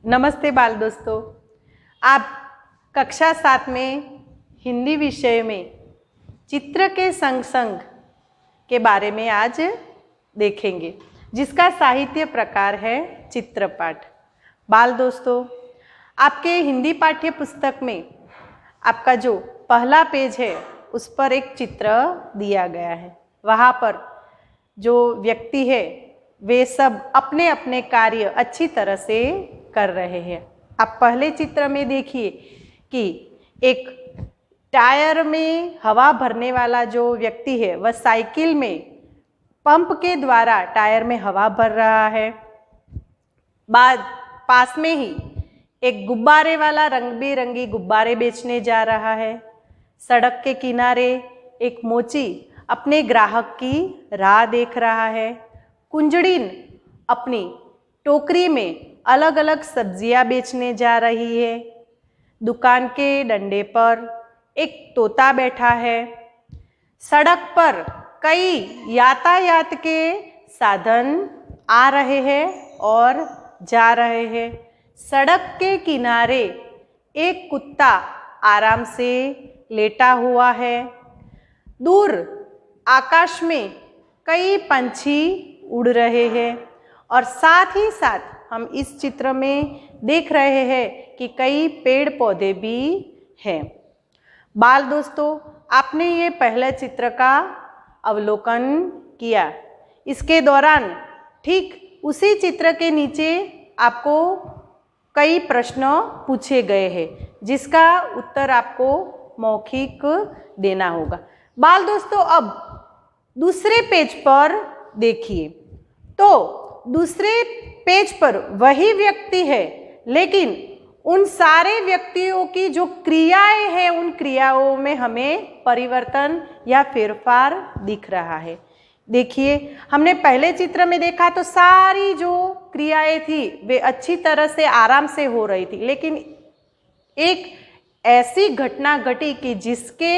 नमस्ते बाल दोस्तों। आप कक्षा 7 में हिंदी विषय में चित्र के संग संग के बारे में आज देखेंगे, जिसका साहित्य प्रकार है चित्रपाठ। बाल दोस्तों, आपके हिंदी पाठ्य पुस्तक में आपका जो पहला पेज है उस पर एक चित्र दिया गया है। वहाँ पर जो व्यक्ति है वे सब अपने अपने कार्य अच्छी तरह से कर रहे हैं। आप पहले चित्र में देखिए कि एक टायर में हवा भरने वाला जो व्यक्ति है वह साइकिल में पंप के द्वारा टायर में हवा भर रहा है। पास में ही एक गुब्बारे वाला रंग बिरंगी गुब्बारे बेचने जा रहा है। सड़क के किनारे एक मोची अपने ग्राहक की राह देख रहा है। कुंजड़िन अपनी टोकरी में अलग अलग सब्जियां बेचने जा रही है। दुकान के डंडे पर एक तोता बैठा है। सड़क पर कई यातायात के साधन आ रहे हैं और जा रहे हैं। सड़क के किनारे एक कुत्ता आराम से लेटा हुआ है। दूर आकाश में कई पंछी उड़ रहे हैं और साथ ही साथ हम इस चित्र में देख रहे हैं कि कई पेड़ पौधे भी हैं। बाल दोस्तों, आपने ये पहले चित्र का अवलोकन किया। इसके दौरान ठीक उसी चित्र के नीचे आपको कई प्रश्न पूछे गए हैं, जिसका उत्तर आपको मौखिक देना होगा। बाल दोस्तों, अब दूसरे पेज पर देखिए तो दूसरे पेज पर वही व्यक्ति है, लेकिन उन सारे व्यक्तियों की जो क्रियाएं हैं उन क्रियाओं में हमें परिवर्तन या फेरफार दिख रहा है। देखिए, हमने पहले चित्र में देखा तो सारी जो क्रियाएं थी वे अच्छी तरह से आराम से हो रही थी, लेकिन एक ऐसी घटना घटी कि जिसके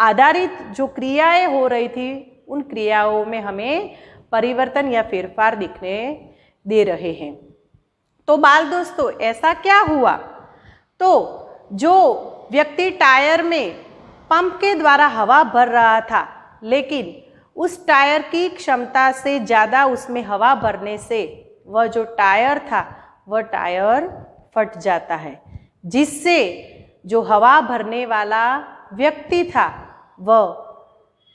आधारित जो क्रियाएं हो रही थी उन क्रियाओं में हमें परिवर्तन या फेरफार दिखने दे रहे हैं। तो बाल दोस्तों, ऐसा क्या हुआ? तो जो व्यक्ति टायर में पंप के द्वारा हवा भर रहा था, लेकिन उस टायर की क्षमता से ज़्यादा उसमें हवा भरने से वह जो टायर था वह टायर फट जाता है, जिससे जो हवा भरने वाला व्यक्ति था वह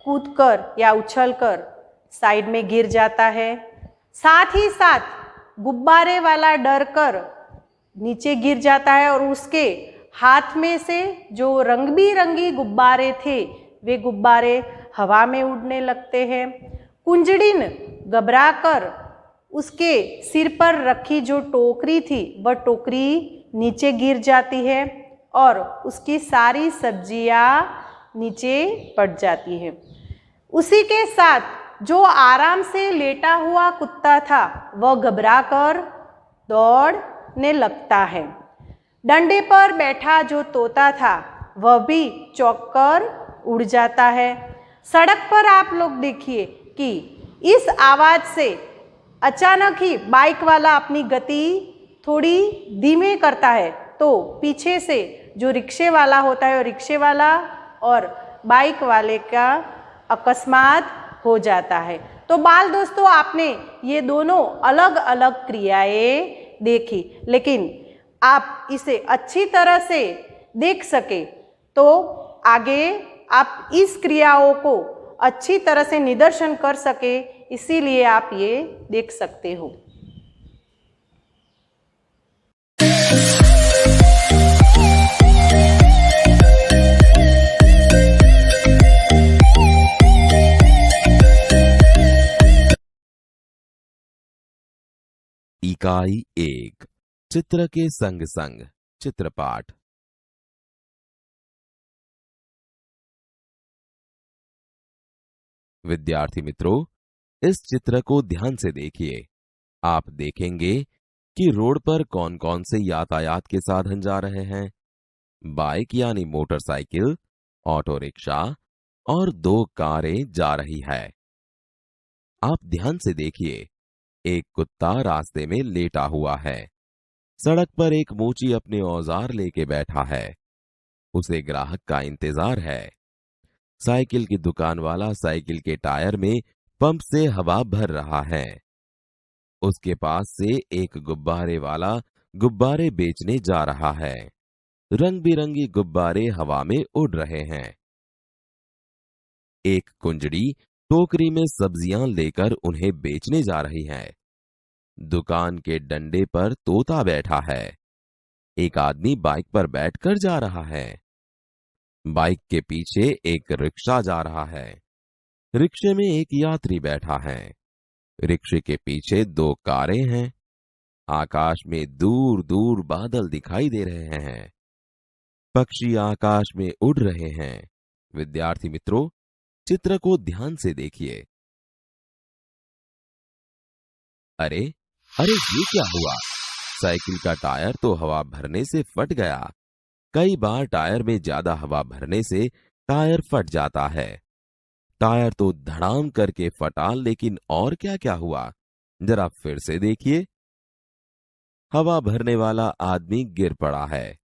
कूदकर या उछलकर साइड में गिर जाता है। साथ ही साथ गुब्बारे वाला डरकर नीचे गिर जाता है और उसके हाथ में से जो रंग बिरंगी गुब्बारे थे वे गुब्बारे हवा में उड़ने लगते हैं। कुंजड़िन घबराकर उसके सिर पर रखी जो टोकरी थी वह टोकरी नीचे गिर जाती है और उसकी सारी सब्जियां नीचे पड़ जाती हैं। उसी के साथ जो आराम से लेटा हुआ कुत्ता था वह घबराकर दौड़ने लगता है। डंडे पर बैठा जो तोता था वह भी चौंककर उड़ जाता है। सड़क पर आप लोग देखिए कि इस आवाज़ से अचानक ही बाइक वाला अपनी गति थोड़ी धीमे करता है, तो पीछे से जो रिक्शे वाला होता है, रिक्शे वाला और बाइक वाले का अकस्मात हो जाता है। तो बाल दोस्तों, आपने ये दोनों अलग अलग क्रियाएं देखी, लेकिन आप इसे अच्छी तरह से देख सके तो आगे आप इस क्रियाओं को अच्छी तरह से निदर्शन कर सके, इसीलिए आप ये देख सकते हो। इकाई 1 चित्र के संग संग चित्रपाठ। विद्यार्थी मित्रों, इस चित्र को ध्यान से देखिए। आप देखेंगे कि रोड पर कौन कौन से यातायात के साधन जा रहे हैं। बाइक यानी मोटरसाइकिल, ऑटो रिक्शा और 2 कारें जा रही है। आप ध्यान से देखिए, एक कुत्ता रास्ते में लेटा हुआ है। सड़क पर एक मोची अपने औजार लेके बैठा है। उसे ग्राहक का इंतजार है। साइकिल की दुकान वाला साइकिल के टायर में पंप से हवा भर रहा है। उसके पास से एक गुब्बारे वाला गुब्बारे बेचने जा रहा है। रंग बिरंगी गुब्बारे हवा में उड़ रहे हैं। एक कुंजड़ी टोकरी में सब्जियां लेकर उन्हें बेचने जा रही है। दुकान के डंडे पर तोता बैठा है। एक आदमी बाइक पर बैठकर जा रहा है। बाइक के पीछे एक रिक्शा जा रहा है। रिक्शे में एक यात्री बैठा है। रिक्शे के पीछे दो कारें हैं। आकाश में दूर दूर बादल दिखाई दे रहे हैं। पक्षी आकाश में उड़ रहे हैं। विद्यार्थी मित्रों, चित्र को ध्यान से देखिए। अरे अरे, ये क्या हुआ? साइकिल का टायर तो हवा भरने से फट गया। कई बार टायर में ज्यादा हवा भरने से टायर फट जाता है। टायर तो धड़ाम करके फटा, लेकिन और क्या क्या हुआ, जरा फिर से देखिए। हवा भरने वाला आदमी गिर पड़ा है।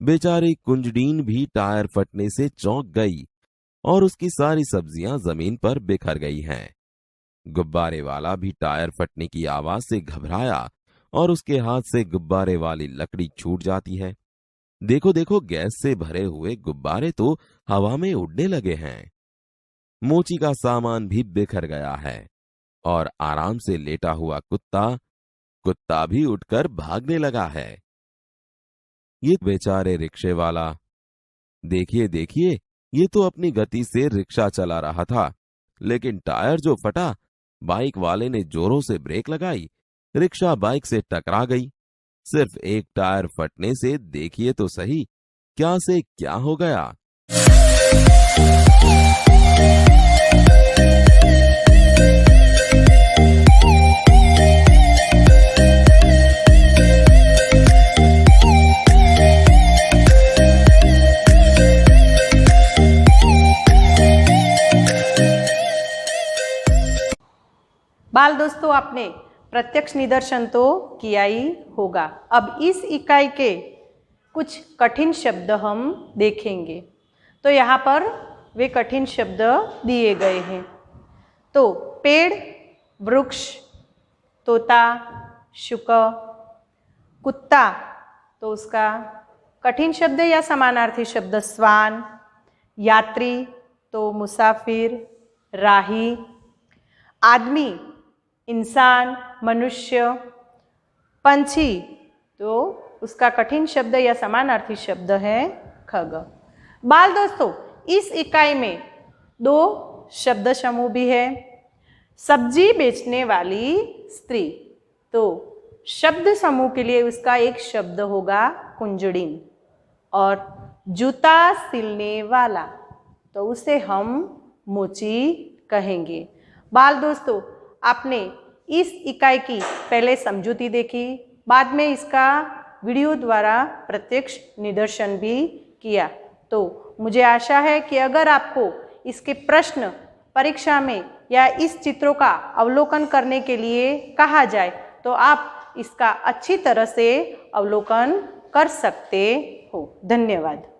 बेचारी कुंजड़ीन भी टायर फटने से चौंक गई और उसकी सारी सब्जियां जमीन पर बिखर गई हैं। गुब्बारे वाला भी टायर फटने की आवाज से घबराया और उसके हाथ से गुब्बारे वाली लकड़ी छूट जाती है। देखो देखो, गैस से भरे हुए गुब्बारे तो हवा में उड़ने लगे हैं। मोची का सामान भी बिखर गया है और आराम से लेटा हुआ कुत्ता भी उठकर भागने लगा है। ये बेचारे रिक्शे वाला, देखिए देखिए, ये तो अपनी गति से रिक्शा चला रहा था, लेकिन टायर जो फटा, बाइक वाले ने जोरों से ब्रेक लगाई, रिक्शा बाइक से टकरा गई। सिर्फ एक टायर फटने से देखिए तो सही, क्या से क्या हो गया। बाल दोस्तों, आपने प्रत्यक्ष निदर्शन तो किया ही होगा। अब इस इकाई के कुछ कठिन शब्द हम देखेंगे। तो यहाँ पर वे कठिन शब्द दिए गए हैं। तो पेड़, वृक्ष, तोता, शुक, कुत्ता, तो उसका कठिन शब्द या समानार्थी शब्द श्वान, यात्री तो मुसाफिर, राही, आदमी, इंसान, मनुष्य, पंछी, तो उसका कठिन शब्द या समानार्थी शब्द है खग। बाल दोस्तों, इस इकाई में दो शब्द समूह भी है। सब्जी बेचने वाली स्त्री, तो शब्द समूह के लिए उसका एक शब्द होगा कुंजड़िन। और जूता सिलने वाला, तो उसे हम मोची कहेंगे। बाल दोस्तों, आपने इस इकाई की पहले समझूती देखी, बाद में इसका वीडियो द्वारा प्रत्यक्ष निदर्शन भी किया। तो मुझे आशा है कि अगर आपको इसके प्रश्न परीक्षा में या इस चित्रों का अवलोकन करने के लिए कहा जाए तो आप इसका अच्छी तरह से अवलोकन कर सकते हो। धन्यवाद।